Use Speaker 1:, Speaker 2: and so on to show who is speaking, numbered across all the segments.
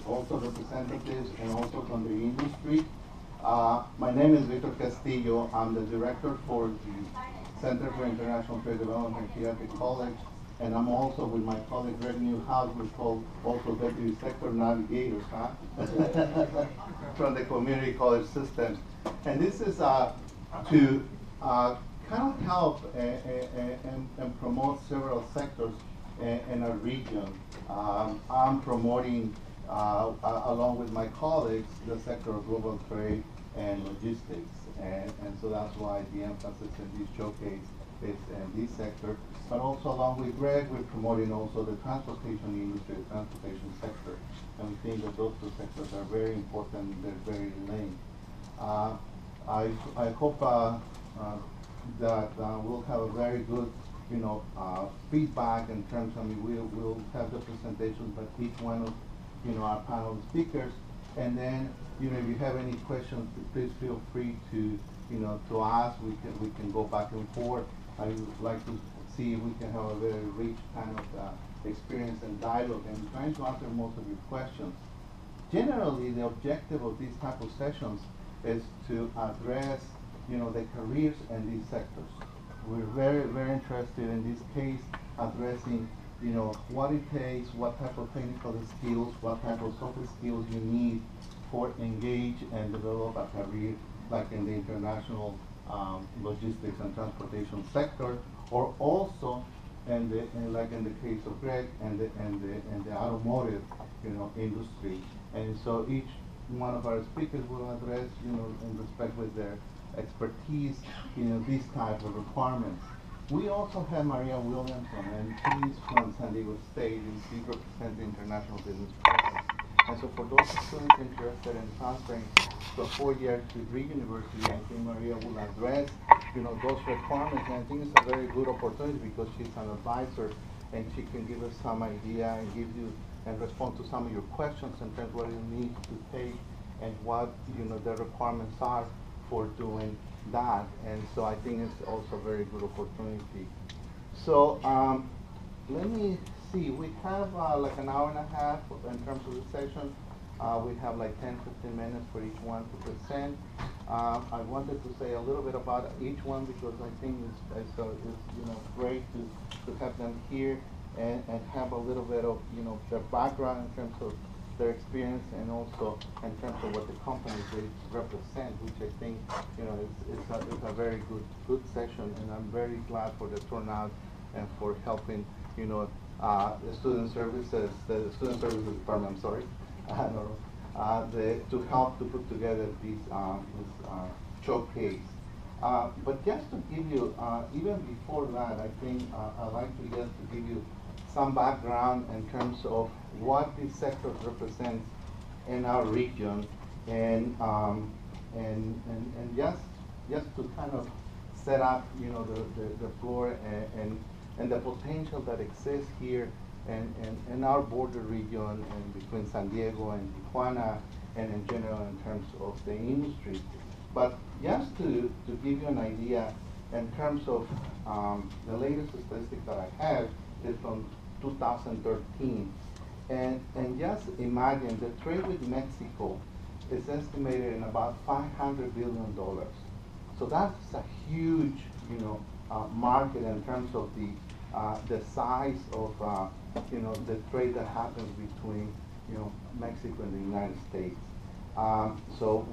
Speaker 1: also representatives and also from the industry. My name is Victor Castillo. I'm the director for the Center for International Trade Development here at the college. And I'm also with my colleague Greg Newhouse, we're called also deputy sector navigators, huh? From the community college system. And this is to kind of help and promote several sectors in our region. I'm promoting, along with my colleagues, the sector of global trade and logistics. And so that's why the emphasis in this showcase is in this sector. But also along with Greg, we're promoting also the transportation industry, the transportation sector. And we think that those two sectors are very important, they're very linked. I hope that we'll have a very good, feedback in terms of, we'll have the presentations by each one of, our panel speakers. And then, if you have any questions, please feel free to, to ask. We can go back and forth. I would like to see if we can have a very rich kind of experience and dialogue and trying to answer most of your questions. Generally, the objective of these type of sessions is to address, the careers in these sectors. We're very, very interested in this case addressing, what it takes, what type of technical skills, what type of soft skills you need for engage and develop a career like in the international logistics and transportation sector, or also like in the case of Greg and the automotive, industry. And so each one of our speakers will address, in respect with their expertise, these type of requirements. We also have Maria Williamson, and she's from San Diego State, and she represents the international business program. And so for those students interested in transferring to a four-year degree university, I think Maria will address, those requirements. And I think it's a very good opportunity because she's an advisor, and she can give us some idea and give you and respond to some of your questions in terms of what you need to take and what the requirements are for doing that. And so I think it's also a very good opportunity. So let me see, we have like an hour and a half in terms of the session. We have like 10-15 minutes for each one to present. I wanted to say a little bit about each one because I think it's great to have them here and have a little bit of their background in terms of their experience and also in terms of what the companies they represent, which I think is a very good session, and I'm very glad for the turnout and for helping the student services department. I'm sorry, to help to put together this showcase. But just to give you, even before that, I think I'd like to just to give you some background in terms of what these sectors represent in our region, and just to kind of set up the floor and the potential that exists here in our border region and between San Diego and Tijuana, and in general in terms of the industry. But just to give you an idea in terms of the latest statistic that I have is from 2013. And just imagine the trade with Mexico is estimated in about $500 billion. So that's a huge, market in terms of the size of, the trade that happens between, Mexico and the United States. So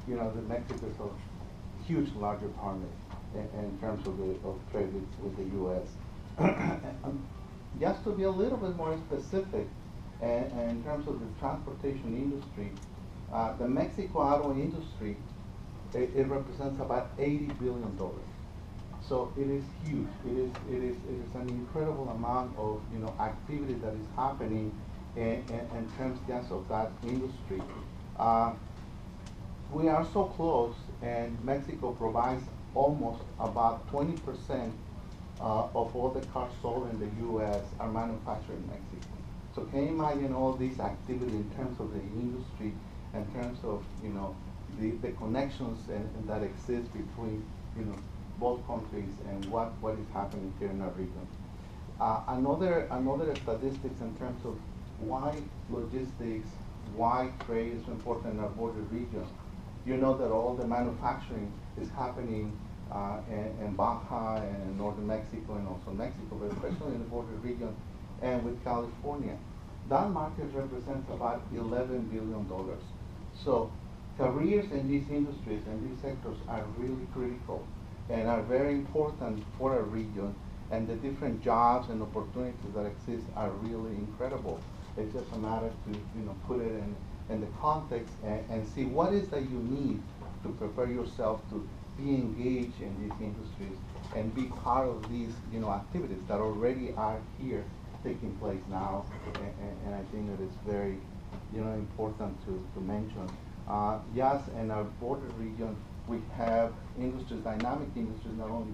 Speaker 1: the Mexico is a huge, larger partner in terms of trade with the U.S. Just to be a little bit more specific, in terms of the transportation industry, the Mexico auto industry, it represents about $80 billion. So it is huge. It is an incredible amount of activity that is happening in terms just of that industry. We are so close, and Mexico provides almost about 20% of all the cars sold in the U.S. are manufactured in Mexico. So can you imagine all this activity in terms of the industry, in terms of the connections and that exist between both countries and what is happening here in our region. Another statistics in terms of why logistics why trade is important in our border region. You know that all the manufacturing is happening in Baja and northern Mexico and also Mexico, but especially in the border region and with California. That market represents about $11 billion. So careers in these industries and these sectors are really critical and are very important for our region, and the different jobs and opportunities that exist are really incredible. It's just a matter to put it in the context and see what is that you need to prepare yourself to be engaged in these industries and be part of these activities that already are here taking place now, and I think that it's very important to mention. Yes, in our border region we have industries, dynamic industries, not only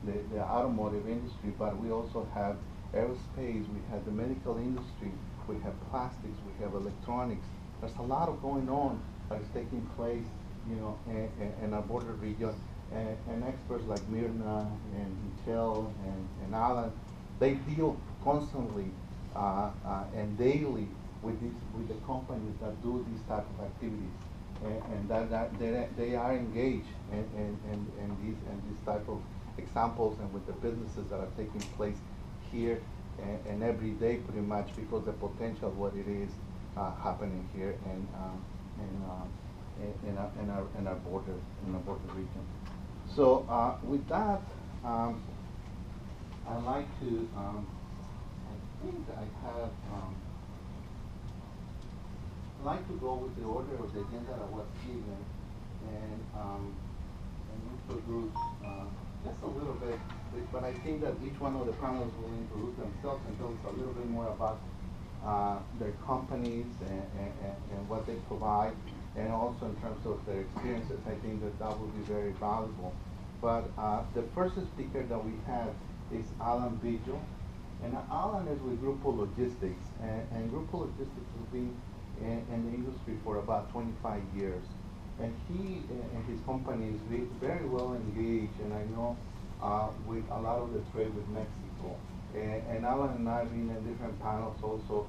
Speaker 1: the automotive industry, but we also have aerospace, we have the medical industry, we have plastics, we have electronics. There's a lot of going on that is taking place, in our border region, and experts like Mirna and Michelle and Alan, they deal constantly and daily with the companies that do these type of activities, and that they are engaged in these type of examples and with the businesses that are taking place here and every day pretty much, because the potential of what it is happening here in our border region. So with that, I'd like to I think I have I'd like to go with the order of the agenda that was given and introduce just a little bit, but I think that each one of the panelists will introduce themselves and tell us a little bit more about their companies and what they provide, and also in terms of their experiences. I think that would be very valuable. But the first speaker that we have is Alan Vigil. And Alan is with Grupo Logistics, and Grupo Logistics has been in the industry for about 25 years. And he and his company is very well engaged, and I know with a lot of the trade with Mexico. And Alan and I have been in different panels also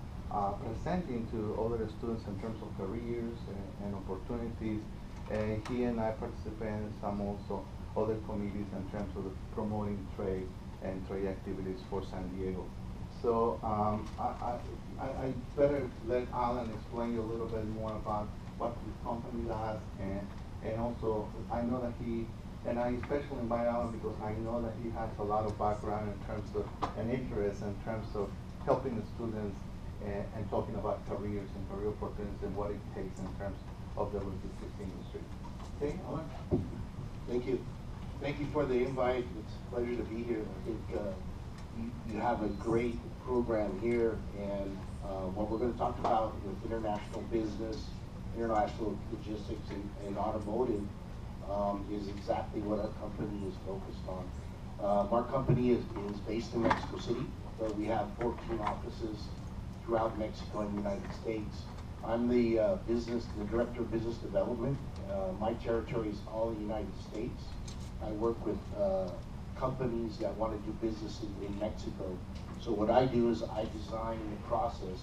Speaker 1: presenting to other students in terms of careers and opportunities. And he and I participate in some also other committees in terms of promoting trade and trade activities for San Diego. So I better let Alan explain you a little bit more about what his company does, and also I know that he, and I especially invite Alan because I know that he has a lot of background in terms of, and interest in terms of helping the students and talking about careers and career opportunities and what it takes in terms of the logistics industry. Okay, Alan?
Speaker 2: Thank you. Thank you for the invite. It's a pleasure to be here. I think you have a great program here, and what we're going to talk about with international business, international logistics, and automotive is exactly what our company is focused on. Our company is based in Mexico City, but we have 14 offices throughout Mexico and the United States. I'm the director of business development. My territory is all the United States. I work with companies that want to do business in Mexico. So what I do is I design the process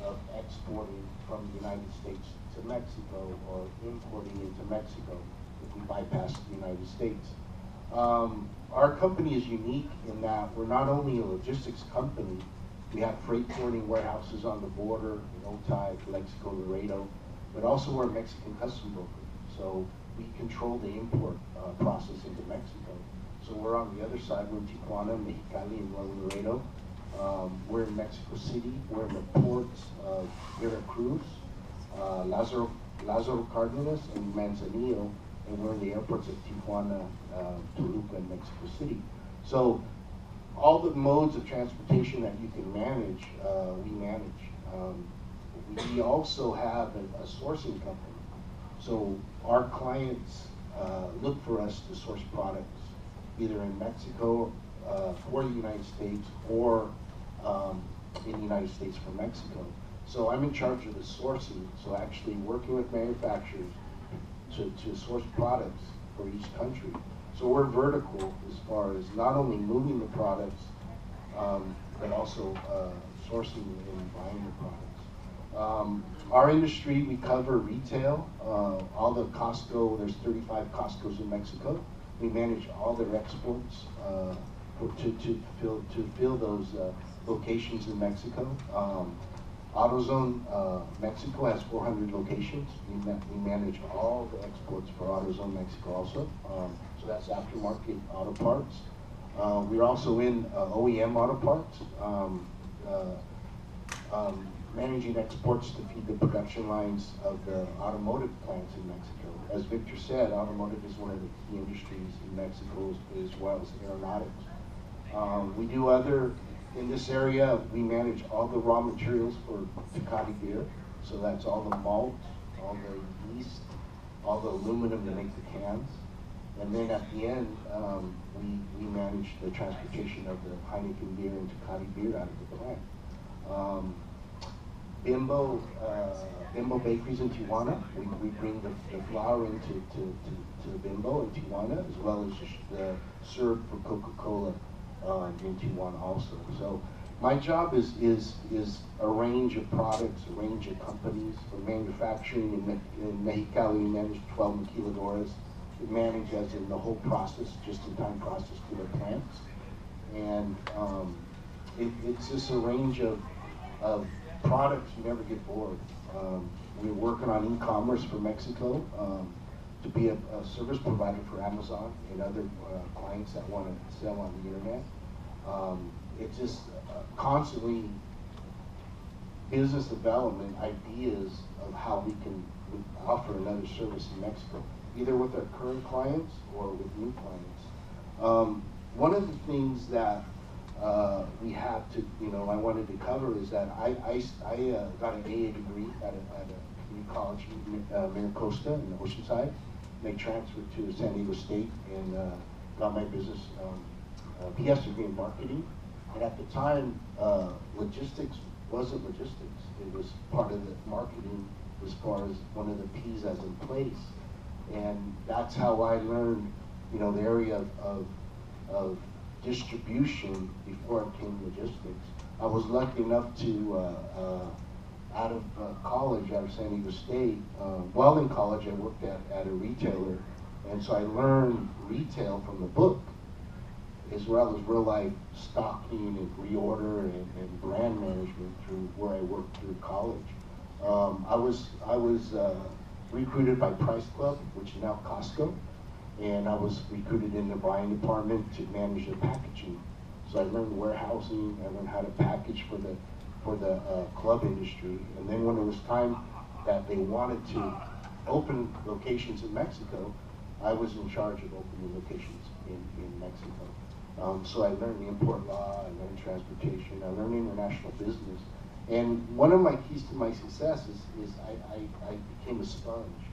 Speaker 2: of exporting from the United States to Mexico or importing into Mexico if we bypass the United States. Our company is unique in that we're not only a logistics company, we have freight forwarding warehouses on the border in Otay, Calexico, Laredo, but also we're a Mexican custom broker. So we control the import process into Mexico. So we're on the other side, we're in Tijuana, Mexicali, and Laredo. We're in Mexico City, we're in the ports of Veracruz, Lázaro Cárdenas, and Manzanillo, and we're in the airports of Tijuana, Toluca, and Mexico City. So all the modes of transportation that you can manage, we manage. We also have a sourcing company. So our clients look for us to source products either in Mexico for the United States or in the United States for Mexico. So I'm in charge of the sourcing, so actually working with manufacturers to source products for each country. So we're vertical as far as not only moving the products, but also sourcing and buying the products. Our industry, we cover retail, all the Costco, there's 35 Costcos in Mexico. We manage all their exports to fill those locations in Mexico. AutoZone Mexico has 400 locations. We manage all the exports for AutoZone Mexico also. So that's aftermarket auto parts. We're also in OEM auto parts, managing exports to feed the production lines of the automotive plants in Mexico. As Victor said, automotive is one of the key industries in Mexico, as well as aeronautics. We do other, in this area, we manage all the raw materials for Tecate beer. So that's all the malt, all the yeast, all the aluminum to make the cans. And then at the end, we manage the transportation of the Heineken beer and Tecate beer out of the plant. Bimbo Bakeries in Tijuana. We bring the flour into to Bimbo in Tijuana, as well as the syrup for Coca-Cola in Tijuana also. So my job is a range of products, a range of companies. For manufacturing in Mexicali, we manage 12 maquiladoras. We manage as in the whole process, just-in-time process to the plants. And it's just a range of products. You never get bored. We're working on e-commerce for Mexico to be a service provider for Amazon and other clients that want to sell on the internet. It's just constantly business development ideas of how we can offer another service in Mexico, either with our current clients or with new clients. One of the things that we have to, I wanted to cover is that I got an AA degree at a community college in Miracosta in Oceanside. And I transferred to San Diego State and got my business PS degree in marketing. And at the time, logistics wasn't logistics. It was part of the marketing as far as one of the P's as in place. And that's how I learned, the area of distribution before it came logistics. I was lucky enough to, out of college, out of San Diego State, while in college I worked at a retailer, and so I learned retail from the book, as well as real life stocking and reorder and brand management through where I worked through college. I was recruited by Price Club, which is now Costco. And I was recruited in the buying department to manage the packaging. So I learned warehousing, I learned how to package for the club industry. And then when it was time that they wanted to open locations in Mexico, I was in charge of opening locations in Mexico. So I learned the import law, I learned transportation, I learned international business. And one of my keys to my success is I became a sponge.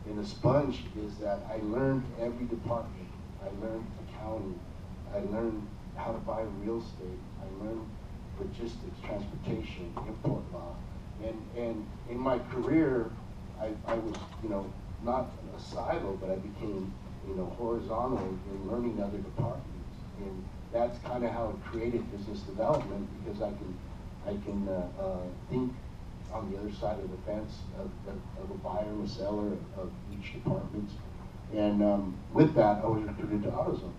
Speaker 2: And a sponge is that I learned every department. I learned accounting. I learned how to buy real estate. I learned logistics, transportation, import law. And in my career, I was, not a silo, but I became, horizontal in learning other departments. And that's kind of how it created business development, because I can think on the other side of the fence of a buyer and a seller of each department. And with that, I was recruited to AutoZone.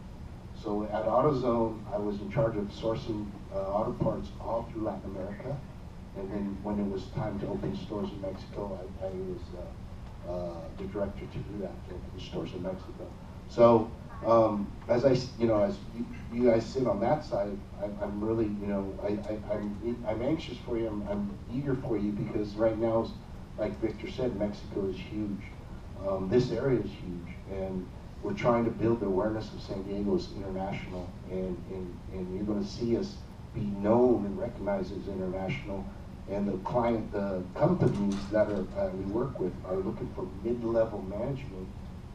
Speaker 2: So at AutoZone, I was in charge of sourcing auto parts all through Latin America. And then when it was time to open stores in Mexico, I was the director to do that, to open stores in Mexico. So as as you guys sit on that side, I'm really, I'm anxious for you. I'm eager for you, because right now, like Victor said, Mexico is huge. This area is huge, and we're trying to build the awareness of San Diego as international, and you're going to see us be known and recognized as international. And the companies that we work with are looking for mid-level management.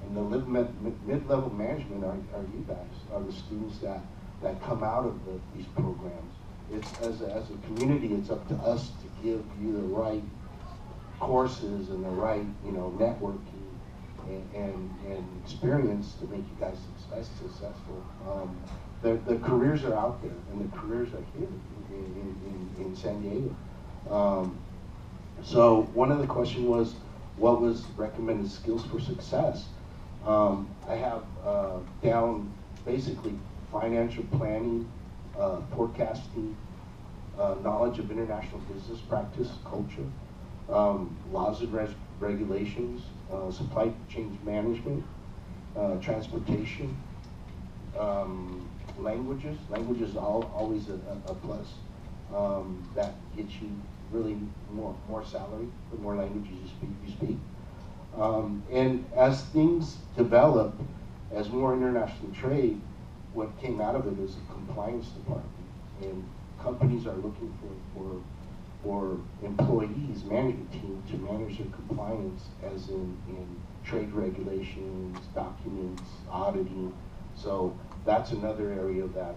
Speaker 2: And the mid-level management are you guys, are the students that come out of these programs. It's as a community, it's up to us to give you the right courses and the right networking and experience to make you guys successful. The careers are out there, and the careers are here in San Diego. So one of the questions was, what was recommended skills for success? I have down basically financial planning, forecasting, knowledge of international business practice, culture, laws and regulations, supply chain management, transportation, languages. Languages are always a plus. That gets you really more salary the more languages you speak. And as things develop, as more international trade, what came out of it is a compliance department, and companies are looking for employees, management team to manage their compliance, as in trade regulations, documents, auditing. So that's another area that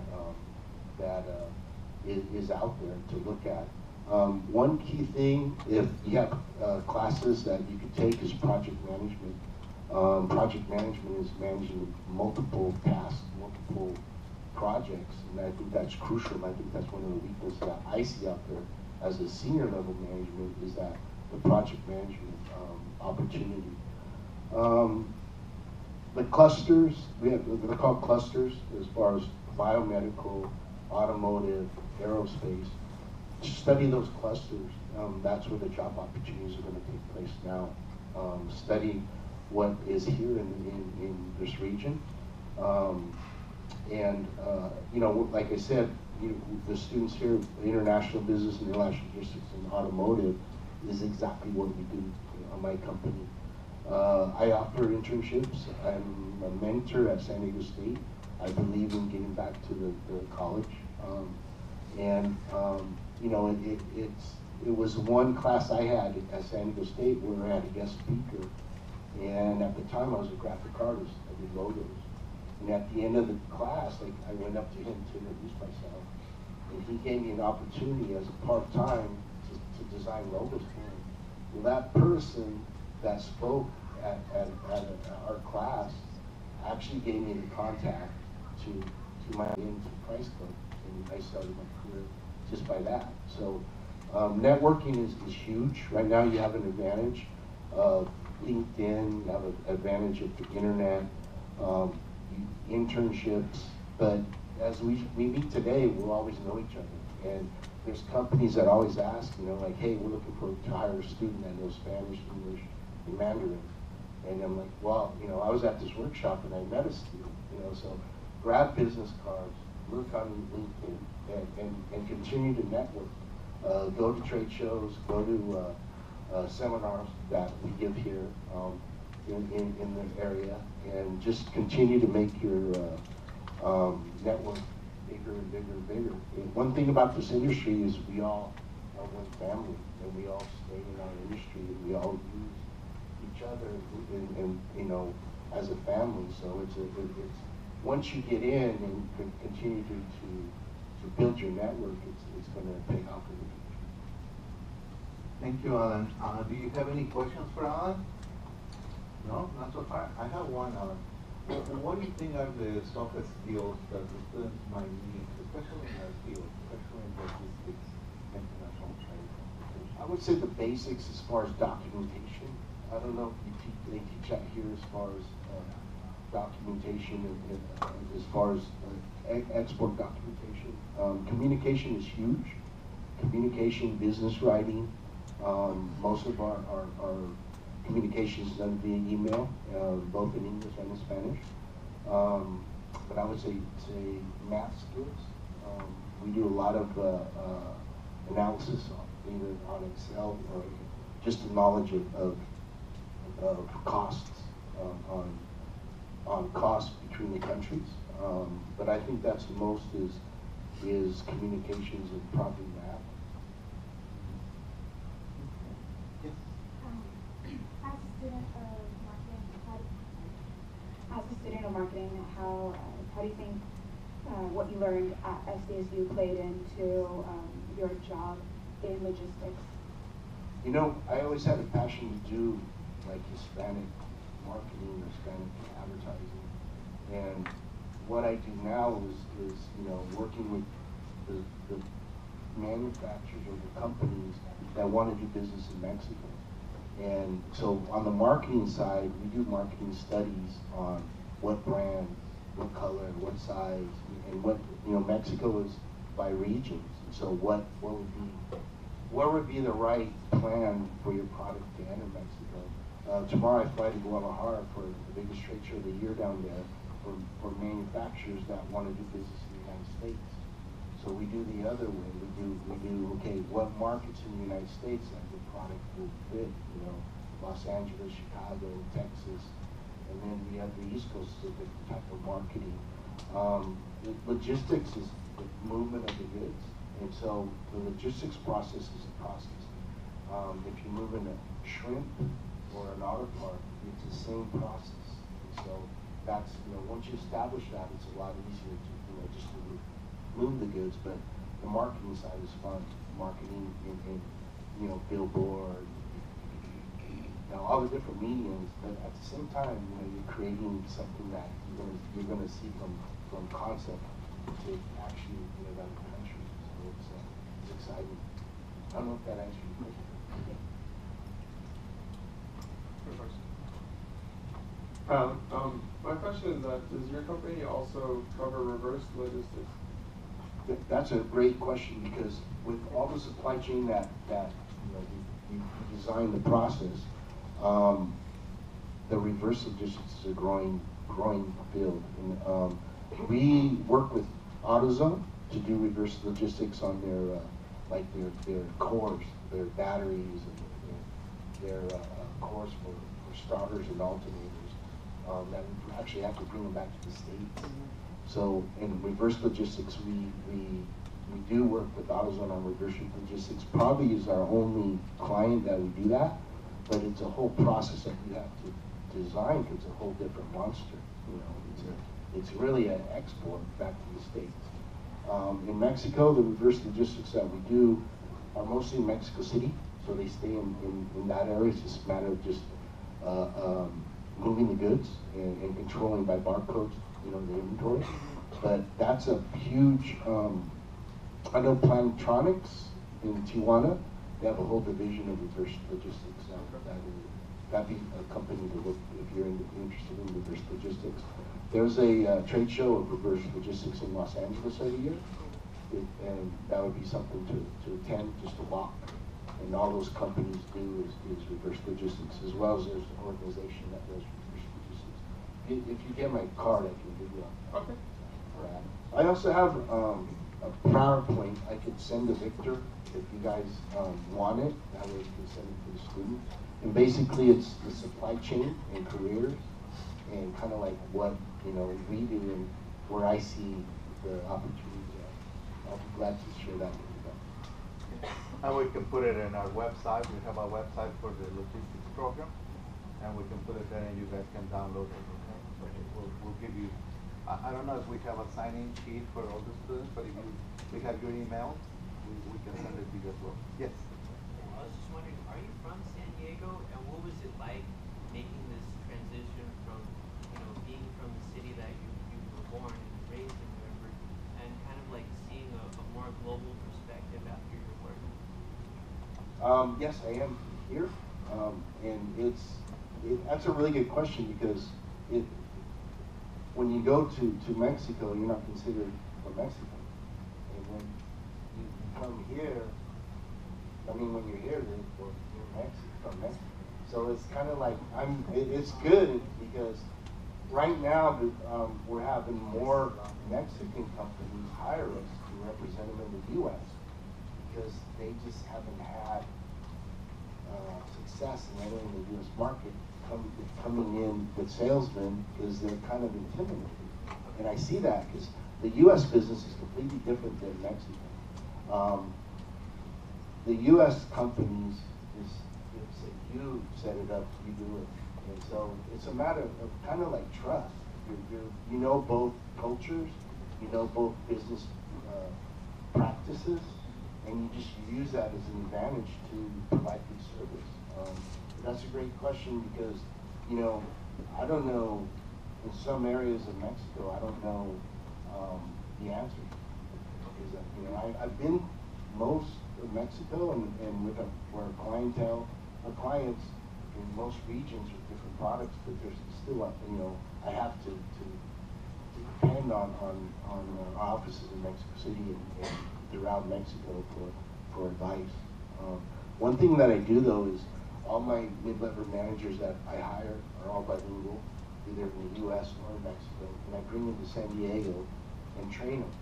Speaker 2: is out there to look at. One key thing, if you have classes that you could take, is project management. Project management is managing multiple tasks, multiple projects, and I think that's crucial, and I think that's one of the weaknesses that I see out there as a senior level management, is that the project management opportunity. The clusters, they're called clusters as far as biomedical, automotive, aerospace. Study those clusters. That's where the job opportunities are going to take place now. Study what is here in this region. You know, like I said, the students here, international business and international logistics and automotive, is exactly what we do on my company. I offer internships. I'm a mentor at San Diego State. I believe in giving back to the college. You know, it was one class I had at San Diego State where I had a guest speaker, and at the time I was a graphic artist. I did logos, and at the end of the class, I went up to him to introduce myself, and he gave me an opportunity as a part-time to design logos for him. Well, that person that spoke at our class actually gave me the contact to my Price Club, and I started my career just by that. So networking is huge. Right now you have an advantage of LinkedIn, you have an advantage of the internet, internships, but as we meet today, we'll always know each other. And there's companies that always ask, you know, like, hey, we're looking to hire a student that knows Spanish, English, and Mandarin. And I'm like, well, you know, I was at this workshop and I met a student, you know, so grab business cards, look on LinkedIn, and continue to network. Go to trade shows, go to seminars that we give here in the area, and just continue to make your network bigger and bigger and bigger. And one thing about this industry is we all are one family, and we all stay in our industry, and we all use each other, and you know, as a family. So it's once you get in and continue to build your network, it's going to pay off in the future.
Speaker 1: Thank you, Alan. Do you have any questions for Alan? No, not so far. I have one, Alan. What do you think are the soft skills that the students might need, especially in our field, especially in logistics, international trade?
Speaker 2: I would say the basics as far as documentation. I don't know if they teach that here as far as documentation and as far as export documentation. Communication is huge. Communication, business writing. Most of our communication is done via email, both in English and in Spanish. But I would say math skills. We do a lot of analysis either on Excel or just the knowledge of costs on costs between the countries. But I think that's the most is communications and probably math.
Speaker 1: Yes.
Speaker 3: As a student of marketing, how do you think what you learned at SDSU played into your job in logistics?
Speaker 2: You know, I always had a passion to do like Hispanic marketing or Hispanic advertising, and what I do now is you know, working with the manufacturers or the companies that want to do business in Mexico. And so on the marketing side, we do marketing studies on what brand, what color, what size, and what, Mexico is by regions. So what would be the right plan for your product to enter Mexico? Tomorrow I fly to Guadalajara for the biggest trade show of the year down there for manufacturers that want to do business in the United States. So we do the other way. We do okay, what markets in the United States that the product will fit? Los Angeles, Chicago, Texas, and then we have the East Coast is a different type of marketing. Logistics is the movement of the goods, and so the logistics process is a process. If you move in a shrimp or an auto part, it's the same process. And so that's, once you establish that, it's a lot easier to, just to move the goods. But the marketing side is fun. Marketing in billboard, all the different mediums. But at the same time, you're creating something that you're gonna see from concept to actually, that country. So it's exciting. I don't know if that answers your question.
Speaker 4: My question is that does your company also cover reverse logistics?
Speaker 2: That's a great question, because with all the supply chain that you design the process, the reverse logistics is a growing field. And, we work with AutoZone to do reverse logistics on their cores, their batteries, and their cores for starters and alternators. That we actually have to bring them back to the States. So in reverse logistics, we do work with AutoZone on reverse logistics. Probably is our only client that we do that, but it's a whole process that you have to design, because it's a whole different monster. It's really an export back to the States. In Mexico, the reverse logistics that we do are mostly in Mexico City, so they stay in that area. It's just a matter of just moving the goods and controlling by barcodes, the inventory. But that's a huge, I know Plantronics in Tijuana, they have a whole division of reverse logistics. That'd be a company to look if you're interested in reverse logistics. There's a trade show of reverse logistics in Los Angeles every year, and that would be something to attend, just to walk. And all those companies do is reverse logistics, as well as there's an organization that does reverse logistics. If you get my card, I can give you a.
Speaker 4: Okay.
Speaker 2: I also have a PowerPoint I could send to Victor if you guys want it. That way you can send it to the student. And basically, it's the supply chain and careers, and kind of like what we do and where I see the opportunities are. I'll be glad to share that with you guys.
Speaker 1: And we can put it in our website. We have a website for the logistics program, and we can put it there, and you guys can download it. Okay? So we'll give you. I don't know if we have a sign-in sheet for all the students, but if we have your email, we can send it to you as well. Yes.
Speaker 5: I was just wondering, are you from San Diego, and what was it like making this transition from, being from the city that you were born and raised in, wherever, and kind of like seeing a more global perspective after your work?
Speaker 2: Yes, I am here, and that's a really good question, because when you go to Mexico, you're not considered from Mexico, and when you come here, when you're here, you're from Mexico. So it's kind of like it's good, because right now we're having more Mexican companies hire us to represent them in the U.S. because they just haven't had success in entering the U.S. market. Coming in with salesmen, because they're kind of intimidated, and I see that because the U.S. business is completely different than Mexico. The U.S. companies you set it up, you do it, and so it's a matter of kind of like trust. You know both cultures, you know both business practices, and you just use that as an advantage to provide good service. That's a great question, because I don't know, in some areas of Mexico, I don't know the answer. Because I've been most of Mexico and with our clientele, our clients in most regions with different products, but there's still, I have to depend on our offices in Mexico City and throughout Mexico for advice. One thing that I do though is all my mid-level managers that I hire are all bilingual, either in the U.S. or in Mexico, and I bring them to San Diego and train them.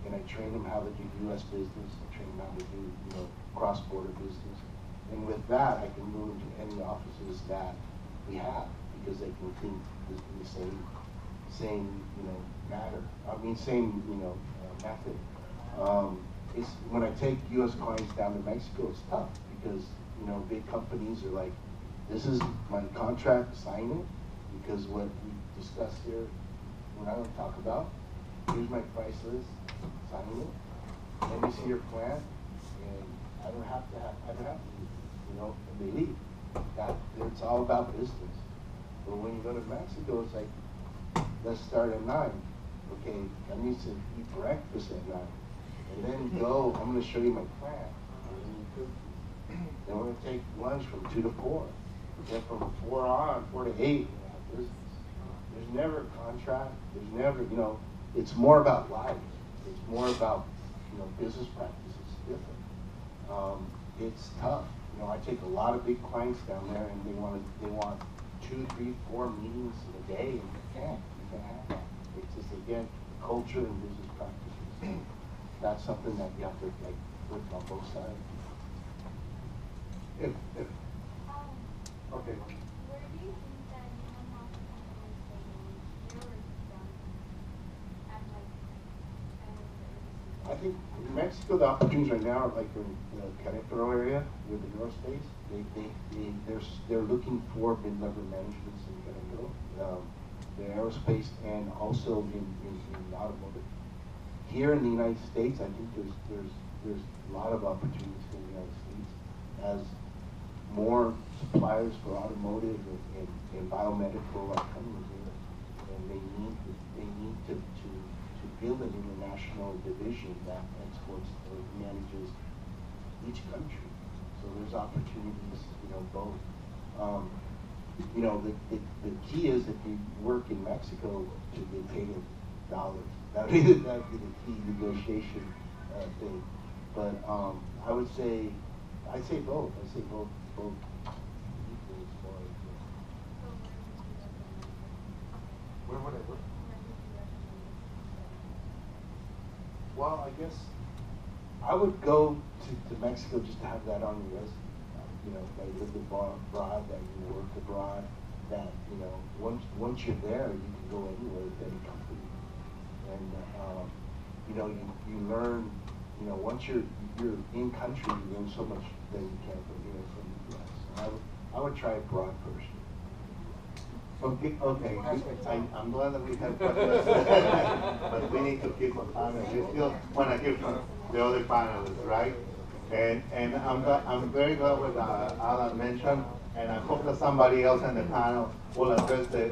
Speaker 2: And I train them how to do U.S. business, I train them how to do cross-border business. And with that, I can move into any offices that we have because they can think in the same matter. I mean, same method. It's when I take U.S. clients down to Mexico, it's tough because big companies are like, this is my contract, sign it, because what we discussed here, we're not going to talk about. Here's my price list, sign it. Let me see your plan, and I don't have to, and they leave. It's all about business. But when you go to Mexico, it's like, let's start at 9. Okay, I need to eat breakfast at 9. And then go, I'm going to show you my plan. Then we're going to take lunch from 2 to 4. Then from 4 to 8, we have business. There's never a contract. There's never, it's more about life. It's more about, business practices. It's different. It's tough. I take a lot of big clients down there, and they want 2, 3, 4 meetings a day, and you can't have that. It's just, again, culture and business practices. That's something that you have to work on both sides.
Speaker 1: If okay.
Speaker 6: Where do you think that how companies done at
Speaker 2: I think in Mexico, the opportunities right now are like in the Querétaro area with the aerospace. They're looking for mid-level managements in Querétaro, the aerospace, and also in automotive. Here in the United States, I think there's a lot of opportunities in the United States as more suppliers for automotive and biomedical are coming here, and they need to build an international division that exports or manages each country. So there's opportunities, both. The key is if you work in Mexico to get paid in dollars. That'd be the key negotiation thing. But I'd say both. I say both equally as far as. Where would I work? Well, I guess I would go to Mexico just to have that on your resume. That you live abroad, that you work abroad, that once you're there, you can go anywhere with any company, and you learn. Once you're in country, you learn so much that you can't from the U.S. I would try it broad first.
Speaker 1: Okay. I'm glad that we have questions, but we need to keep on time, and we still want to hear from the other panelists, right? And I'm very glad what Alan mentioned, and I hope that somebody else in the panel will address the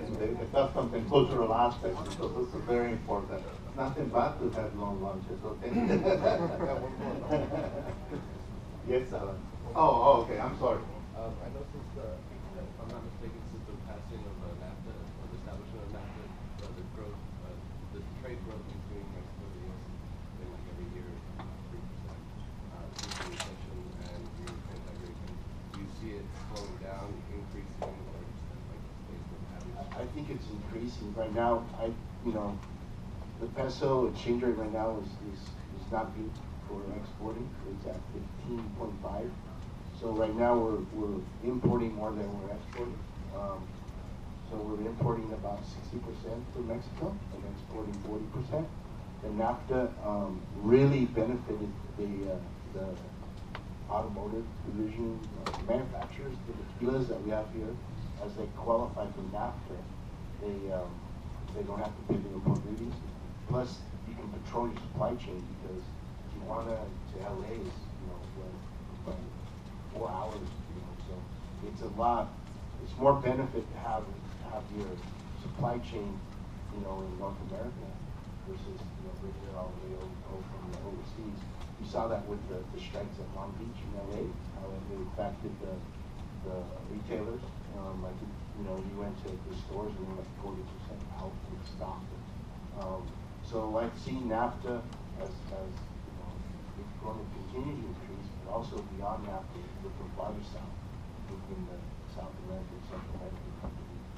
Speaker 1: customs and cultural aspects, because this is very important. Nothing bad to have long lunches, okay? Yes, Alan. Oh, okay, I'm sorry.
Speaker 7: I know since if I'm not mistaken, since the passing of NAFTA, or the establishment of NAFTA, the growth, the trade growth between Mexico and the U.S. has been like every year 3%. Since the recession and the anti-migration, do you see it slowing down, increasing, or just like stays with average?
Speaker 2: I think it's increasing right now. The peso exchange rate right now is not good for exporting. It's at 15.5. So right now we're importing more than we're exporting. So we're importing about 60% to Mexico and exporting 40%. The NAFTA really benefited the automotive division, manufacturers, the tequilas that we have here, as they qualify for NAFTA. They don't have to pay the import duties. Plus, you can control your supply chain because Tijuana to LA is, like 4 hours, so it's a lot. It's more benefit to have your supply chain, in North America versus bringing it all the way over from overseas. You saw that with the strikes at Long Beach in LA, how it affected the retailers. I think, you went to the stores and they were like 40% out of stock. So I see NAFTA as it's going to continue to increase, but also beyond NAFTA, looking farther south, looking the South American, Central American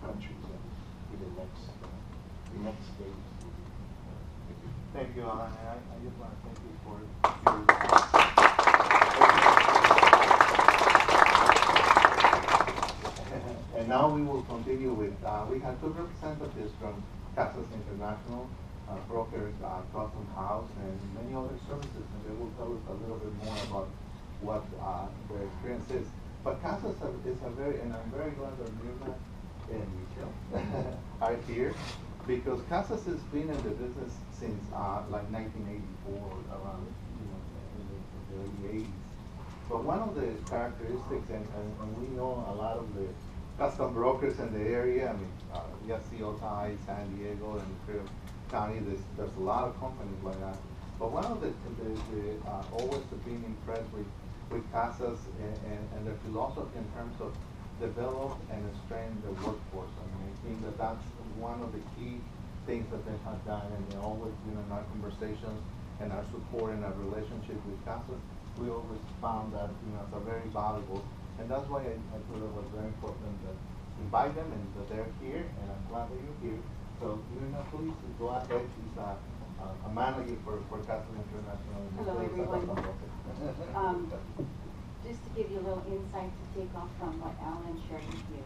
Speaker 2: countries, and be the next stage.
Speaker 1: Thank you, Alan, and I just want to thank you for your And now we will continue with, we have two representatives from Casas International, brokers, custom house, and many other services, and they will tell us a little bit more about what their experience is. But Casas is a very, and I'm very glad that Mirna and Michelle are here, because Casas has been in the business since like 1984, around in the early 80s. But one of the characteristics, and we know a lot of the custom brokers in the area. I mean, yes, COI, San Diego, and Creo County. There's a lot of companies like that. But one of the always being impressed with Casas and their philosophy in terms of develop and strengthen the workforce. I mean, I think that's one of the key things that they have done, and they always, in our conversations and our support and our relationship with Casas, we always found that, it's a very valuable. And that's why I thought it was very important that invite them and that they're here, and I'm glad that you're here. So, Mirna, please go ahead. She's a manager for Casas International.
Speaker 8: Hello, everyone. Just to give you a little insight to take off from what Alan shared with you.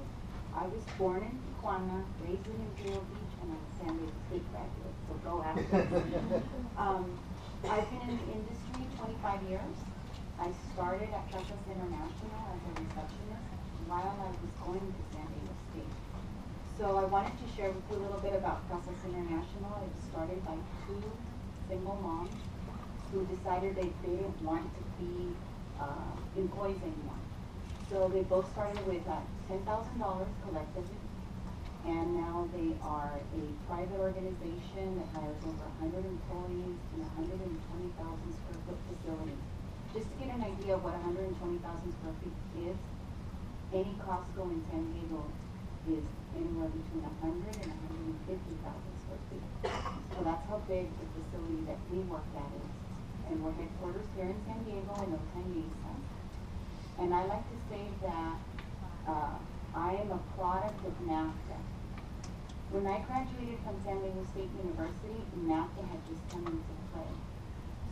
Speaker 8: I was born in Tijuana, raised in Imperial Beach, and I'm a San Diego State graduate, so go after it. I've been in the industry 25 years. I started at Casas International as a receptionist while I was going to San Diego State. So I wanted to share with you a little bit about Casas International. It was started by two single moms who decided they didn't want to be employees anymore. So they both started with $10,000 collectively, and now they are a private organization that hires over 100 employees in a 120,000 square foot facility. Just to get an idea of what 120,000 square feet is, any Costco in San Diego is anywhere between 100 and 150,000 square feet. So that's how big the facility that we work at is. And we're headquarters here in San Diego in Otan Mesa. And I like to say that I am a product of NAFTA. When I graduated from San Diego State University, NAFTA had just come into play.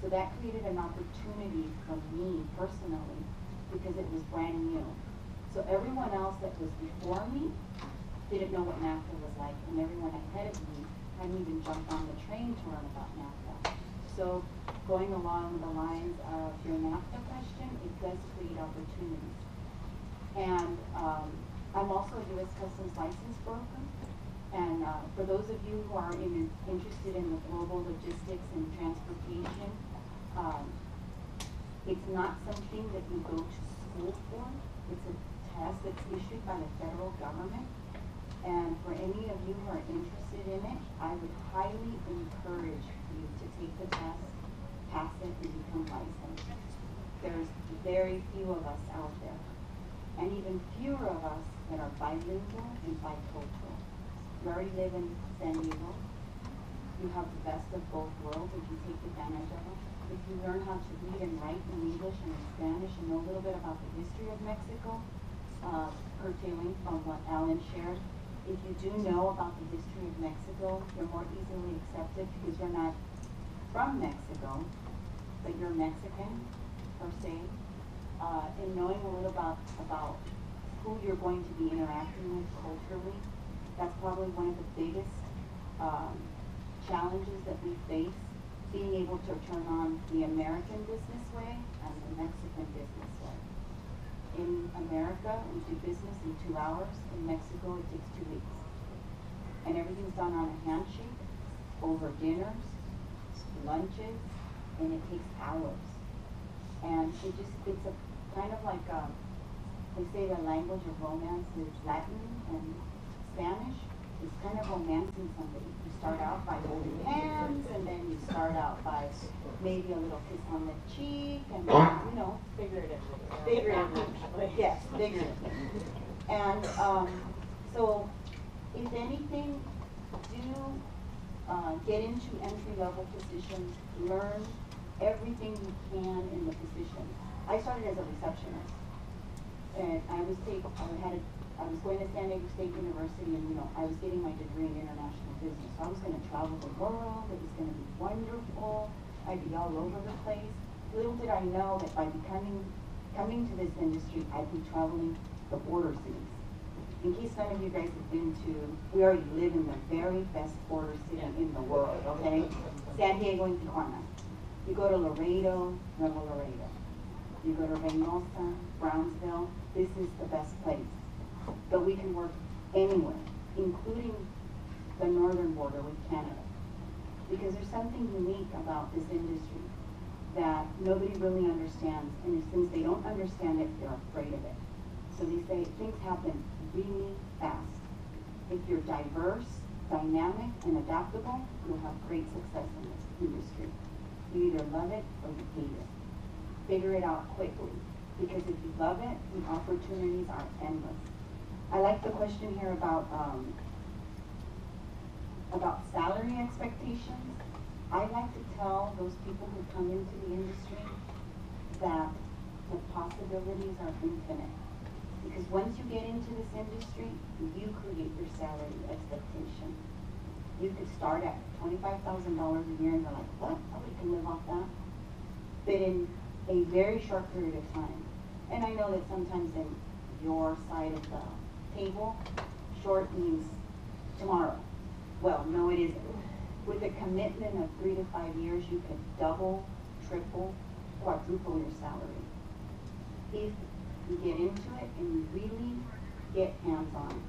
Speaker 8: So that created an opportunity for me personally because it was brand new. So everyone else that was before me didn't know what NAFTA was like, and everyone ahead of me hadn't even jumped on the train to learn about NAFTA. So going along the lines of your NAFTA question, it does create opportunities. And I'm also a U.S. Customs license broker. And for those of you who are interested in the global logistics and transportation, it's not something that you go to school for. It's a test that's issued by the federal government. And for any of you who are interested in it, I would highly encourage you to take the test, pass it, and become licensed. There's very few of us out there, and even fewer of us that are bilingual and bicultural. You already live in San Diego. You have the best of both worlds if you take advantage of them. If you learn how to read and write in English and in Spanish and know a little bit about the history of Mexico, pertaining from what Alan shared, if you do know about the history of Mexico, you're more easily accepted because you're not from Mexico, but you're Mexican, per se. And knowing a little about who you're going to be interacting with culturally, that's probably one of the biggest challenges that we face, being able to turn on the American business way and the Mexican business way. In America, we do business in 2 hours. In Mexico, it takes 2 weeks. And everything's done on a handshake, over dinners, lunches, and it takes hours. And it's a kind of like, they say the language of romance is Latin and Spanish. is kind of romancing somebody. You start out by holding hands, and then you start out by maybe a little kiss on the cheek, and then, you know, figuratively, yes, figuratively. And so, if anything, do get into entry-level positions, learn everything you can in the position. I started as a receptionist, and I was going to San Diego State University, and I was getting my degree in international business. So I was going to travel the world. It was going to be wonderful. I'd be all over the place. Little did I know that by coming to this industry, I'd be traveling the border cities. In case some of you guys have been to, we already live in the very best border city in the world, okay? San Diego and Tijuana. You go to Laredo, Nuevo Laredo. You go to Reynosa, Brownsville, this is the best place. But we can work anywhere, including the northern border with Canada. Because there's something unique about this industry that nobody really understands. And since they don't understand it, they're afraid of it. So they say things happen really fast. If you're diverse, dynamic, and adaptable, you'll have great success in this industry. You either love it or you hate it. Figure it out quickly, because if you love it, the opportunities are endless. I like the question here about salary expectations. I like to tell those people who come into the industry that the possibilities are infinite. Because once you get into this industry, you create your salary expectation. You could start at $25,000 a year and you're like, what? Nobody can live off that. But in a very short period of time, and I know that sometimes in your side of the table, short means tomorrow. Well, no, it isn't. With a commitment of 3 to 5 years, you could double, triple, quadruple your salary. If you get into it and you really get hands-on.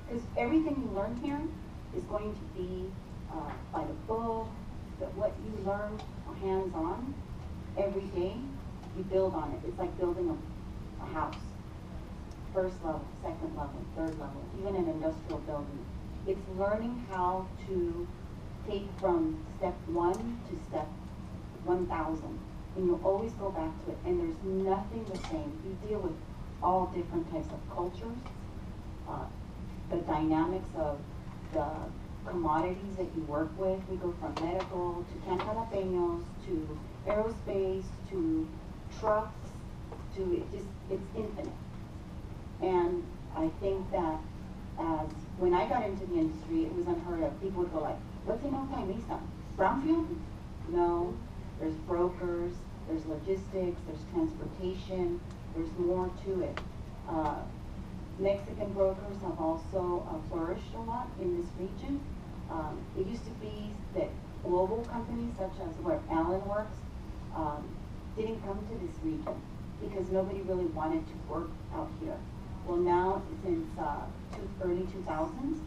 Speaker 8: Because everything you learn here is going to be by the book, but what you learn hands-on every day, you build on it. It's like building a house. First level, second level, third level, even an industrial building. It's learning how to take from step 1 to step 1,000. And you'll always go back to it. And there's nothing the same. You deal with all different types of cultures, the dynamics of the commodities that you work with. We go from medical to can jalapeños to aerospace to trucks to it's infinite. And I think that when I got into the industry, it was unheard of. People would go like, what's in multi-Mesa? Brownfield? No. There's brokers, there's logistics, there's transportation, there's more to it. Mexican brokers have also flourished a lot in this region. It used to be that global companies such as where Allen works didn't come to this region because nobody really wanted to work out here. Well, now since early 2000s,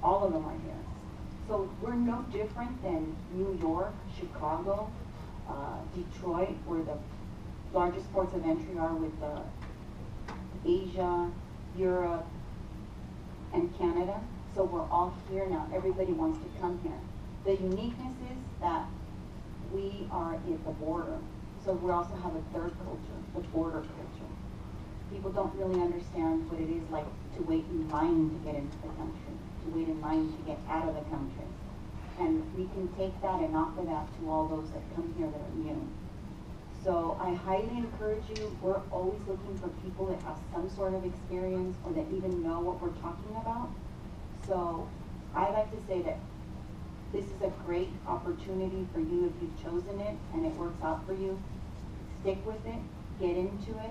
Speaker 8: all of them are here. So we're no different than New York, Chicago, Detroit, where the largest ports of entry are with Asia, Europe, and Canada. So we're all here now. Everybody wants to come here. The uniqueness is that we are at the border. So we also have a third culture, the border culture. People don't really understand what it is like to wait in line to get into the country, to wait in line to get out of the country. And we can take that and offer that to all those that come here that are new. So I highly encourage you, we're always looking for people that have some sort of experience or that even know what we're talking about. So I like to say that this is a great opportunity for you if you've chosen it and it works out for you. Stick with it, get into it,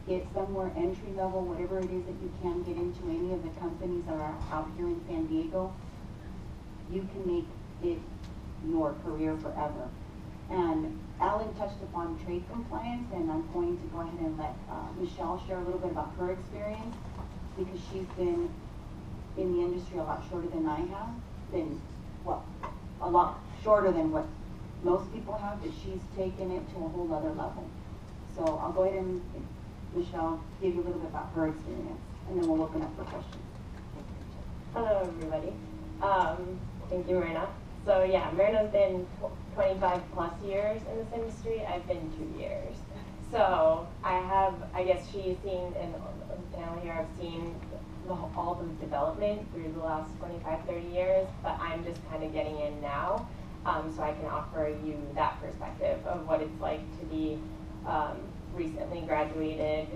Speaker 8: get somewhere entry level, whatever it is that you can get into any of the companies that are out here in San Diego. You can make it your career forever. And Alan touched upon trade compliance, and I'm going to go ahead and let Michelle share a little bit about her experience because she's been in the industry a lot shorter than I have. Well, a lot shorter than what most people have, but she's taken it to a whole other level. So I'll go ahead and, Michelle, give you a little bit about her experience, and then we'll open up for questions.
Speaker 9: Hello, everybody. Thank you, Myrna. So yeah, Myrna's been 25 plus years in this industry. I've been 2 years. So I guess she's seen, and the panel here, I've seen all the development through the last 25, 30 years, but I'm just kind of getting in now. So I can offer you that perspective of what it's like to be recently graduated,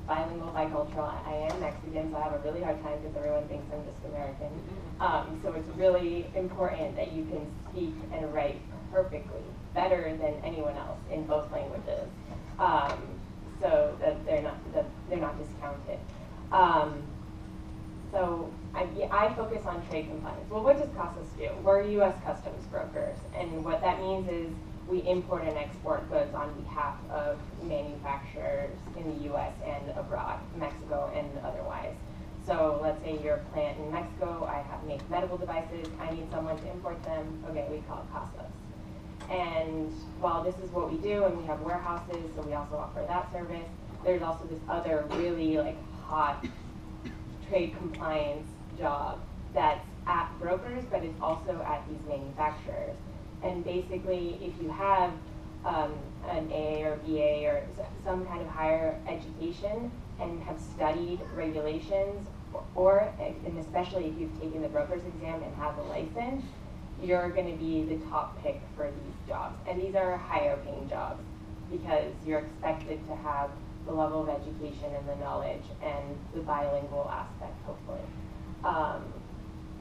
Speaker 9: bilingual, bicultural. I am Mexican, so I have a really hard time because everyone thinks I'm just American. So it's really important that you can speak and write perfectly, better than anyone else in both languages, so that they're not discounted. So I focus on trade compliance. Well, what does CASAS do? We're U.S. customs brokers, and what that means is we import and export goods on behalf of manufacturers in the U.S. and abroad, Mexico and otherwise. So let's say you're a plant in Mexico, make medical devices, I need someone to import them, okay, we call it CASAS. And while this is what we do, and we have warehouses, so we also offer that service, there's also this other really hot trade compliance job that's at brokers, but it's also at these manufacturers. And basically, if you have an A or BA or some kind of higher education and have studied regulations, and especially if you've taken the broker's exam and have a license, you're going to be the top pick for these jobs. And these are higher paying jobs because you're expected to have the level of education and the knowledge and the bilingual aspect, hopefully.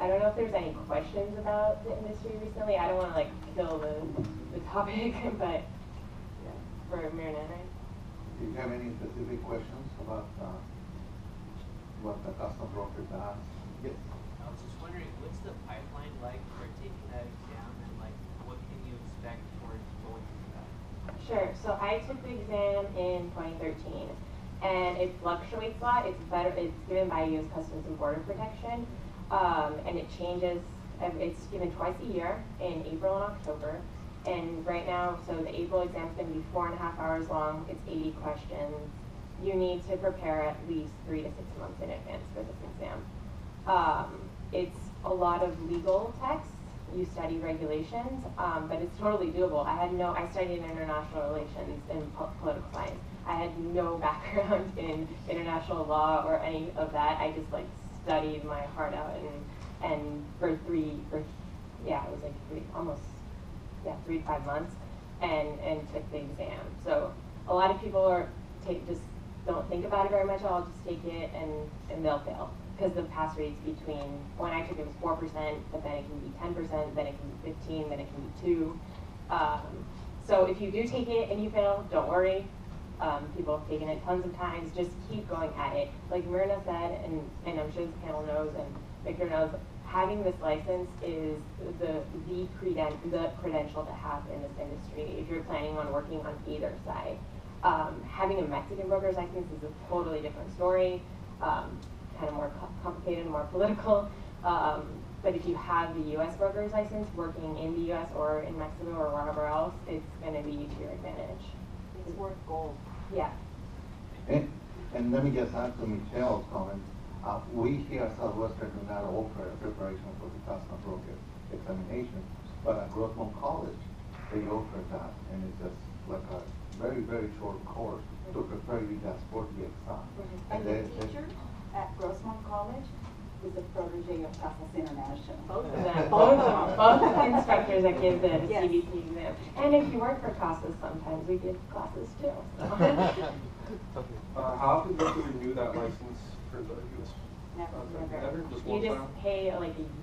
Speaker 9: I don't know if there's any questions about the industry recently. I don't want to kill the topic, but yeah, for Myrna, right?
Speaker 1: Do you have any specific questions about what the custom broker does? Yes.
Speaker 5: I was just wondering, what's the pipeline like for taking that exam, and what can you expect towards going through that?
Speaker 9: Sure. So I took the exam in 2013, and it fluctuates a lot. It's given by U.S. Customs and Border Protection, and it changes. It's given twice a year in April and October. And right now, so the April exam is going to be 4.5 hours long. It's 80 questions. You need to prepare at least 3 to 6 months in advance for this exam. It's a lot of legal text. You study regulations, but it's totally doable. I studied international relations and political science. I had no background in international law or any of that. I just studied my heart out and for 3 to 5 months and took the exam. So a lot of people just don't think about it very much. I'll just take it and they'll fail. Because the pass rates between, when I took it was 4%, but then it can be 10%, then it can be 15, then it can be 2. So if you do take it and you fail, don't worry. People have taken it tons of times. Just keep going at it. Like Myrna said, and I'm sure this panel knows, and Victor knows, having this license is the credential to have in this industry if you're planning on working on either side. Having a Mexican broker's license is a totally different story. Kind of more complicated, more political. But if you have the U.S. broker's license working in the U.S. or in Mexico or wherever else, it's going to be to your advantage.
Speaker 8: It's worth gold.
Speaker 9: Yeah.
Speaker 1: And let me just add to Michelle's comment. We here at Southwestern do not offer a preparation for the custom broker examination, but at Grossmont College, they offer that, and it's just like a very, very short course to prepare you just for the exam.
Speaker 8: And the teacher at Grossmont College is a protege of CASAS International.
Speaker 9: Both of them. Both instructors that give the
Speaker 8: Yes.
Speaker 9: CBP exam. And if you work for CASAS, sometimes we give classes too.
Speaker 4: How often do you have to renew that license for the U.S.?
Speaker 8: Never.
Speaker 4: Just
Speaker 9: You
Speaker 4: one
Speaker 9: just
Speaker 4: time?
Speaker 9: pay a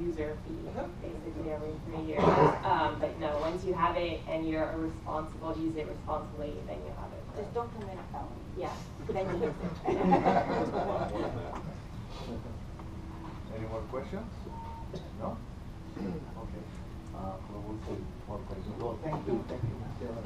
Speaker 9: user fee, basically every 3 years. But no, once you have it and you're use it responsibly, then you have it.
Speaker 8: Just don't commit a felony.
Speaker 9: Yeah.
Speaker 8: Then you use it.
Speaker 1: Any more questions? No? Okay. Well, we'll take more questions. Well, thank you. Thank you, Michelle.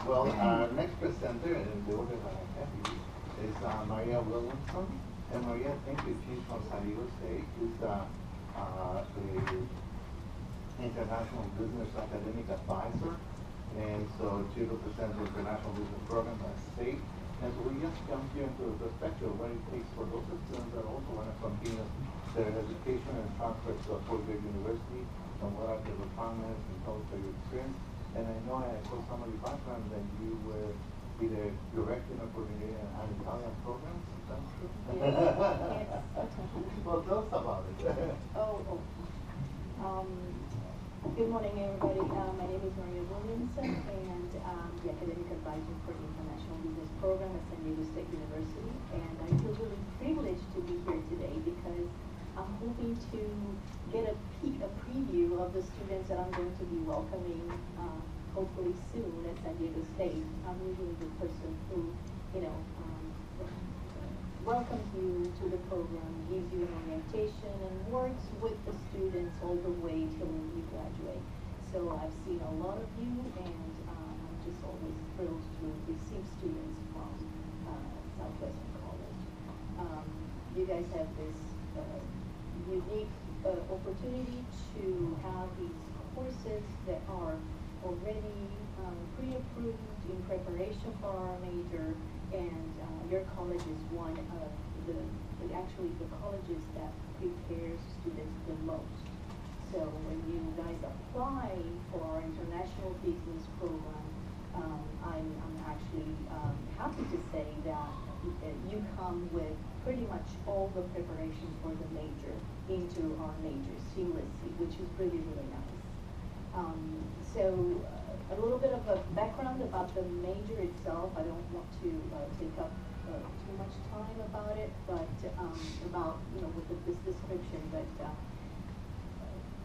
Speaker 1: Well, our next presenter in the order that I have here is Maria Williamson. And Maria, thank you. She's from San Diego State. She's the International Business Academic Advisor And so she represents the International Business Program at state. And so we just come here into the perspective of what it takes for those students that also want to continue their education and transfer to a four-year university, and what are the requirements and how is your experience. And I know I saw some of your background that you were either directing or coordinating an Italian program. Is that true?
Speaker 3: Yes.
Speaker 1: Well, tell us about it.
Speaker 3: Good morning, everybody. My name is Maria Williamson, and the academic advisor for the International Business Program at San Diego State University. And I feel really privileged to be here today because I'm hoping to get a preview of the students that I'm going to be welcoming, hopefully soon at San Diego State. I'm usually the person who, welcomes you to the program, gives you an orientation, and works with the students all the way till you graduate. So I've seen a lot of you, and I'm just always thrilled to receive students from Southwestern College. You guys have this unique opportunity to have these courses that are already pre-approved in preparation for our major, and your college is one of the colleges that prepares students the most. So when you guys apply for our international business program, I'm actually happy to say that you come with pretty much all the preparation for the major into our major seamlessly, which is really, really nice. So a little bit of a background about the major itself. I don't want to take up too much time about it, but about with this description. But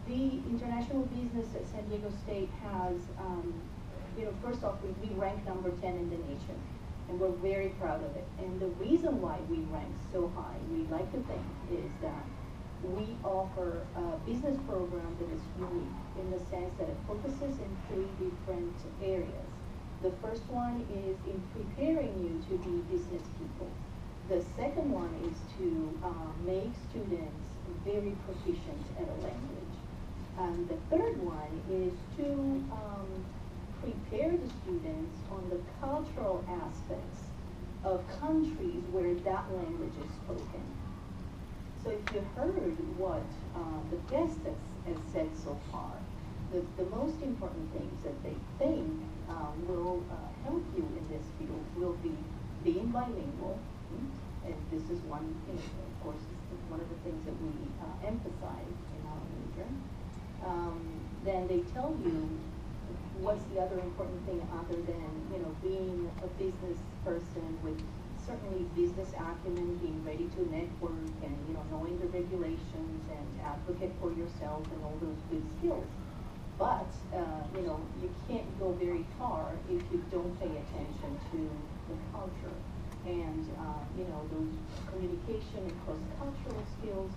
Speaker 3: the international business at San Diego State has, first off, we rank number 10 in the nation, and we're very proud of it. And the reason why we rank so high, we like to think, is that we offer a business program that is unique in the sense that it focuses in 3 different areas. The first one is in preparing you to be business people. The second one is to make students very proficient at a language. And the third one is to prepare the students on the cultural aspects of countries where that language is spoken. So if you heard what the guest has said so far, the most important things that they think will help you in this field will be being bilingual, and this is one, of course, is one of the things that we emphasize in our major. Then they tell you what's the other important thing other than being a business person with certainly business acumen, being ready to network, and knowing the regulations and advocate for yourself and all those good skills. But you can't go very far if you don't pay attention to the culture and those communication and cross-cultural skills.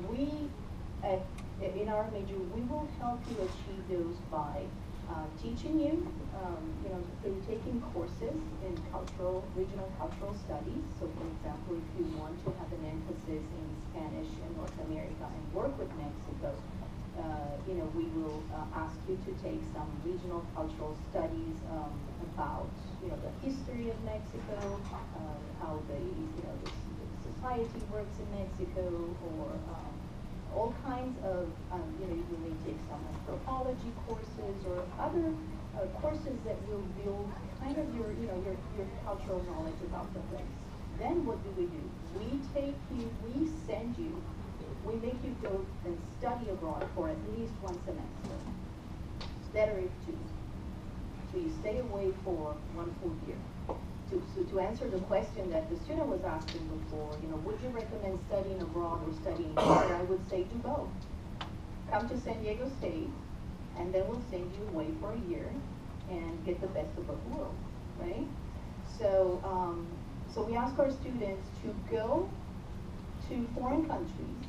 Speaker 3: We in our major, we will help you achieve those by teaching you, through taking courses in regional cultural studies. So for example, if you want to have an emphasis in Spanish in North America and work with Mexico, we will ask you to take some regional cultural studies about, the history of Mexico, how the society works in Mexico, or all kinds of, you may take some anthropology courses or other courses that will build kind of your cultural knowledge about the place. Then what do? We send you, we make you go and study abroad for at least 1 semester. Better if 2. So you stay away for 1 full year. To answer the question that the student was asking before, would you recommend studying abroad or studying here? I would say do both. Come to San Diego State, and then we'll send you away for a year and get the best of both worlds, right? So, so we ask our students to go to foreign countries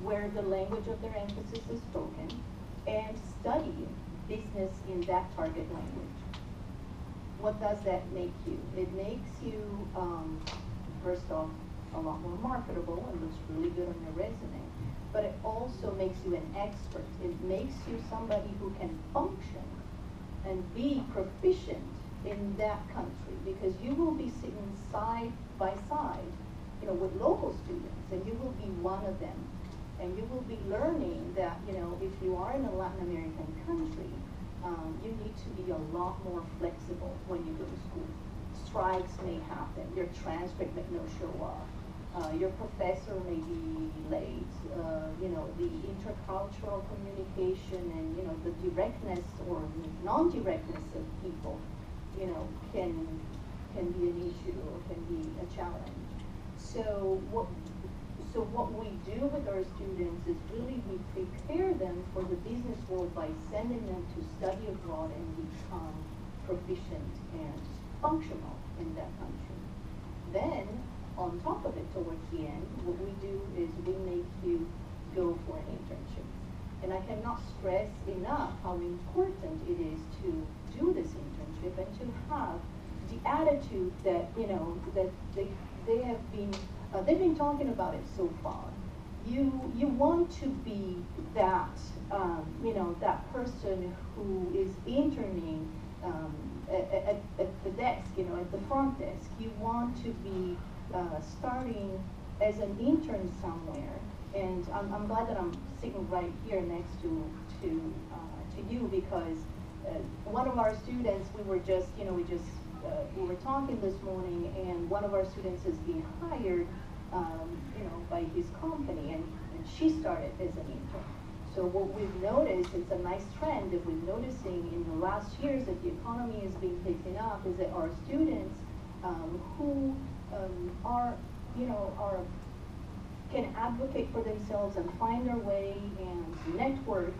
Speaker 3: where the language of their emphasis is spoken and study business in that target language. What does that make you? It makes you, first off, a lot more marketable and looks really good on your resume. But it also makes you an expert. It makes you somebody who can function and be proficient in that country, because you will be sitting side by side, you know, with local students, and you will be one of them. And you will be learning that, you know, if you are in a Latin American country, you need to be a lot more flexible when you go to school. Strikes may happen, your transcript may not show up, your professor may be late, you know, the intercultural communication and, you know, the directness or non-directness of people, you know, can be an issue or can be a challenge. So what we do with our students is really we prepare them for the business world by sending them to study abroad and become proficient and functional in that country. Then, on top of it, towards the end, what we do is we make you go for an internship. And I cannot stress enough how important it is to do this internship and to have the attitude that, you know, that they have been they've been talking about it so far. You want to be that, you know, that person who is interning at the desk, you know, at the front desk. You want to be starting as an intern somewhere. And I'm glad that I'm sitting right here next to you, because one of our students, we were talking this morning, and one of our students is being hired, you know, by his company, and she started as an intern. So what we've noticed, it's a nice trend that we're noticing in the last years that the economy has been picking up, is that our students who are, you know, can advocate for themselves and find their way and network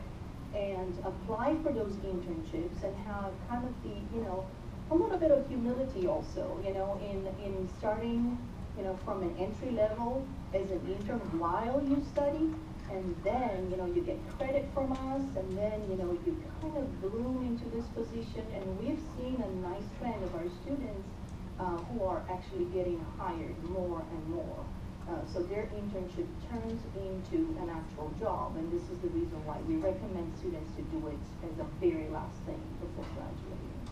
Speaker 3: and apply for those internships and have kind of the, you know, a little bit of humility also, you know, in starting, you know, from an entry level as an intern while you study, and then, you know, you get credit from us, and then, you know, you kind of bloom into this position. And we've seen a nice trend of our students who are actually getting hired more and more. So their internship turns into an actual job, and this is the reason why we recommend students to do it as a very last thing before graduating.